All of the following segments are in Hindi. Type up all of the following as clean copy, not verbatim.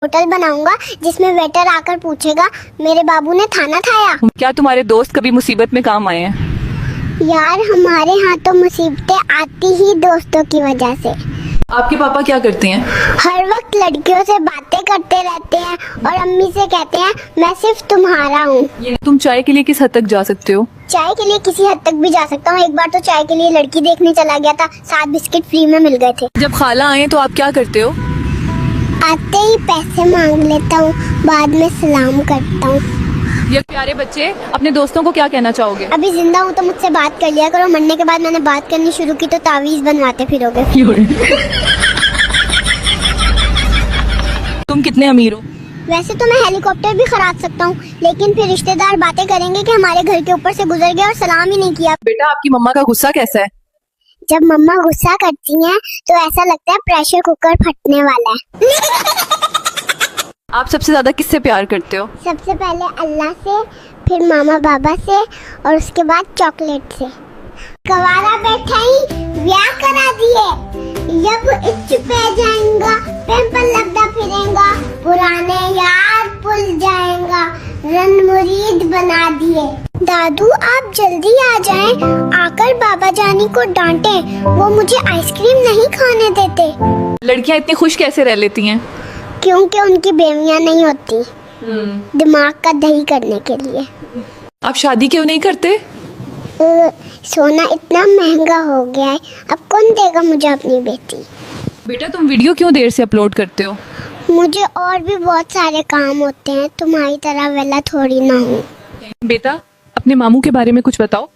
होटल बनाऊंगा जिसमें वेटर आकर पूछेगा मेरे बाबू ने खाना खाया। क्या तुम्हारे दोस्त कभी मुसीबत में काम आए हैं? यार हमारे यहाँ तो मुसीबतें आती ही दोस्तों की वजह से। आपके पापा क्या करते हैं? हर वक्त लड़कियों से बातें करते रहते हैं और अम्मी से कहते हैं मैं सिर्फ तुम्हारा हूँ। तुम चाय के लिए किस हद तक जा सकते हो? चाय के लिए किसी हद तक भी जा सकता हूँ। एक बार तो चाय के लिए लड़की देखने चला गया था, 7 बिस्किट फ्री में मिल गए थे। जब खाला आए तो आप क्या करते हो? आते ही पैसे मांग लेता हूँ, बाद में सलाम करता हूँ। ये प्यारे बच्चे, अपने दोस्तों को क्या कहना चाहोगे? अभी जिंदा हूँ तो मुझसे बात कर लिया करो, मरने के बाद मैंने बात करनी शुरू की तो तावीज बनवाते फिरोगे। तुम कितने अमीर हो? वैसे तो मैं हेलीकॉप्टर भी खरीद सकता हूँ, लेकिन फिर रिश्तेदार बातें करेंगे कि हमारे घर के ऊपर से गुजर गया और सलाम ही नहीं किया। बेटा, आपकी मम्मा का गुस्सा कैसा है? जब मम्मा गुस्सा करती हैं तो ऐसा लगता है प्रेशर कुकर फटने वाला है। आप सबसे ज्यादा किससे प्यार करते हो? सबसे पहले अल्लाह से, फिर मामा बाबा से और उसके बाद चॉकलेट से। कवारा बैठा ही ब्याह करा दिए, जब इच्छ पे जाएगा पेपर लगता फिरेगा, पुराने यार भूल जाएगा, रन मुरीद बना दिए। दादू आप जल्दी आ जाएं, आकर बाबा जानी को डांटें, वो मुझे आइसक्रीम नहीं खाने देते। लड़कियां इतनी खुश कैसे रह लेती हैं? क्योंकि उनकी बेवियां नहीं होती, दिमाग का दही करने के लिए। आप शादी क्यों नहीं करते? सोना इतना महंगा हो गया है, अब कौन देगा मुझे अपनी बेटी। बेटा, तुम वीडियो क्यों देर से अपलोड करते हो? मुझे और भी बहुत सारे काम होते हैं, तुम्हारी तरह वेला थोड़ी ना हूँ। बेटा, अपने मामू के बारे में कुछ बताओ।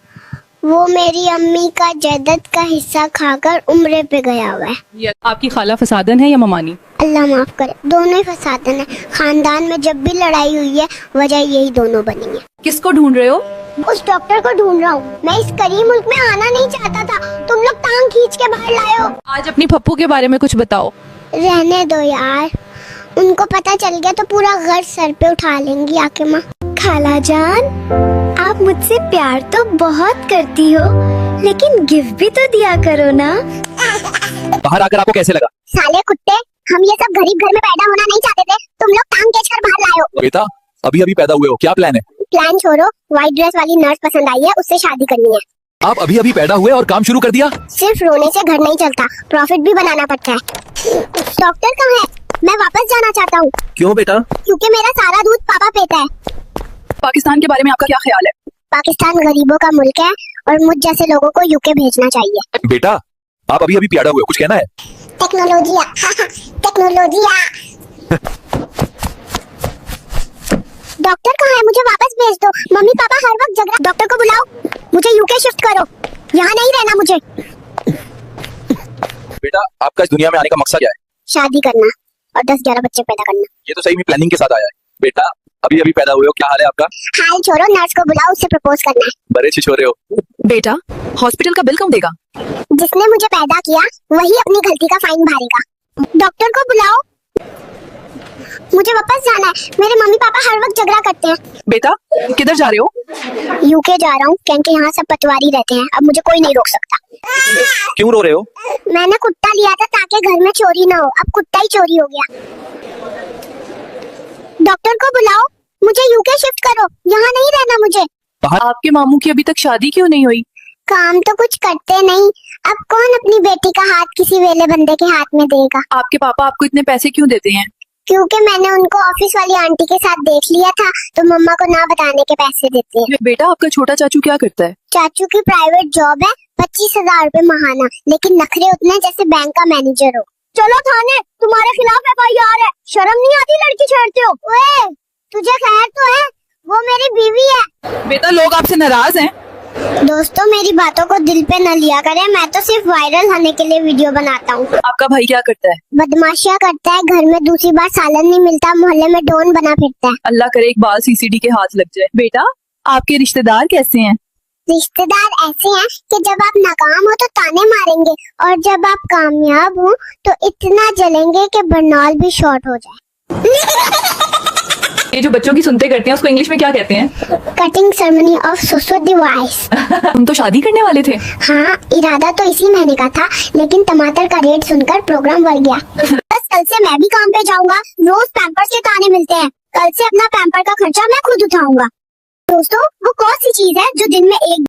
वो मेरी अम्मी का जायदाद का हिस्सा खाकर उम्रे पे गया हुआ है। ये आपकी खाला फसादन है या ममानी? अल्लाह माफ करे, दोनों ही फसादन है। खानदान में जब भी लड़ाई हुई है वजह यही दोनों बनी है। किसको ढूंढ रहे हो? उस डॉक्टर को ढूंढ रहा हूँ। मैं इस करीम मुल्क में आना नहीं चाहता था, तुम लोग टांग खींच के बाहर लाए हो। आज अपनी पप्पू के बारे में कुछ बताओ। रहने दो यार, उनको पता चल गया तो पूरा घर सर पे उठा लेंगी आके माँ। खाला जान, आप मुझसे प्यार तो बहुत करती हो, लेकिन गिफ्ट भी तो दिया करो ना। बाहर आकर आपको कैसे लगा? साले कुत्ते, हम ये सब गरीब घर में पैदा होना नहीं चाहते थे, तुम लोग टांग खींच कर बाहर लाए हो। बेटा, अभी अभी पैदा हुए हो, क्या प्लान है? प्लान छोड़ो, व्हाइट ड्रेस वाली नर्स पसंद आई है, उससे शादी करनी है। आप अभी अभी पैदा हुए और काम शुरू कर दिया? सिर्फ रोने से घर नहीं चलता, प्रॉफिट भी बनाना पड़ता है। डॉक्टर कहाँ है? मैं वापस जाना चाहता हूँ। क्यों बेटा? क्योंकि मेरा सारा दूध पापा पीता है। पाकिस्तान के बारे में आपका क्या ख्याल है? पाकिस्तान गरीबों का मुल्क है और मुझ जैसे लोगों को यूके भेजना चाहिए। बेटा, आप अभी अभी पैदा हुए हो, कुछ कहना है? टेक्नोलॉजिया, टेक्नोलॉजिया। डॉक्टर कहाँ है? मुझे वापस भेज दो। मम्मी पापा हर वक्त झगड़ा। डॉक्टर को बुलाओ, मुझे यूके शिफ्ट करो, यहाँ नहीं रहना मुझे। बेटा, आपका इस दुनिया में आने का मकसद क्या है? शादी करना और 10-11 बच्चे पैदा करना। ये तो सही में प्लानिंग के साथ आया है। बेटा, अभी अभी पैदा हुए हो, क्या हाल है आपका? हाल छोड़ो, नर्स को बुलाओ, उससे प्रपोज करना है। बड़े छिछोरे हो। बेटा, हॉस्पिटल का बिल कौन देगा? जिसने मुझे पैदा किया वही अपनी गलती का फाइन भरेगा। डॉक्टर को बुलाओ, मुझे वापस जाना है। मेरे मम्मी पापा हर वक्त झगड़ा करते हैं। बेटा, किधर जा रहे हो? यूके जा रहा हूँ, क्योंकि यहाँ सब पटवारी रहते हैं, अब मुझे कोई नहीं रोक सकता। क्यों रो रहे हो? मैंने कुत्ता लिया था ताकि घर में चोरी ना हो, अब कुत्ता ही चोरी हो गया। डॉक्टर को बुलाओ, मुझे यूके शिफ्ट करो, यहाँ नहीं रहना मुझे। आपके मामू की अभी तक शादी क्यों नहीं हुई? काम तो कुछ करते नहीं, अब कौन अपनी बेटी का हाथ किसी वेले बंदे के हाथ में देगा। आपके पापा आपको इतने पैसे क्यों देते हैं? क्योंकि मैंने उनको ऑफिस वाली आंटी के साथ देख लिया था, तो मम्मा को ना बताने के पैसे देते हैं। बेटा, आपका छोटा चाचू क्या करता है? चाचू की प्राइवेट जॉब है, 25,000 रुपए महाना, लेकिन नखरे उतने जैसे बैंक का मैनेजर हो। चलो थाने, तुम्हारे खिलाफ FIR है। शर्म नहीं आती लड़की छेड़ते हो? ओए, तुझे खैर तो है, वो मेरी बीवी है। बेटा, लोग आपसे नाराज हैं। दोस्तों, मेरी बातों को दिल पे न लिया करें, मैं तो सिर्फ वायरल होने के लिए वीडियो बनाता हूँ। आपका भाई क्या करता है? बदमाशियाँ करता है, घर में दूसरी बार सालन नहीं मिलता, मोहल्ले में डॉन बना फिरता है। अल्लाह करे एक बाल CCD के हाथ लग जाए। बेटा, आपके रिश्तेदार कैसे हैं? रिश्तेदार ऐसे हैं कि जब आप नाकाम हो तो ताने मारेंगे, और जब आप कामयाब हो तो इतना जलेंगे कि बरनौल भी शॉर्ट हो जाए। ये जो बच्चों की सुनते करते हैं उसको इंग्लिश में क्या कहते हैं? Cutting ceremony of socio device. तुम तो शादी करने वाले थे। हाँ, इरादा तो इसी महीने का था, लेकिन टमाटर का रेट सुनकर प्रोग्राम बढ़ गया। बस कल से मैं भी काम पे जाऊंगा, रोज पैम्पर्स के ताने मिलते हैं। कल से अपना पैम्पर का खर्चा मैं खुद उठाऊंगा। दोस्तों, वो कौन सी चीज है जो दिन में एक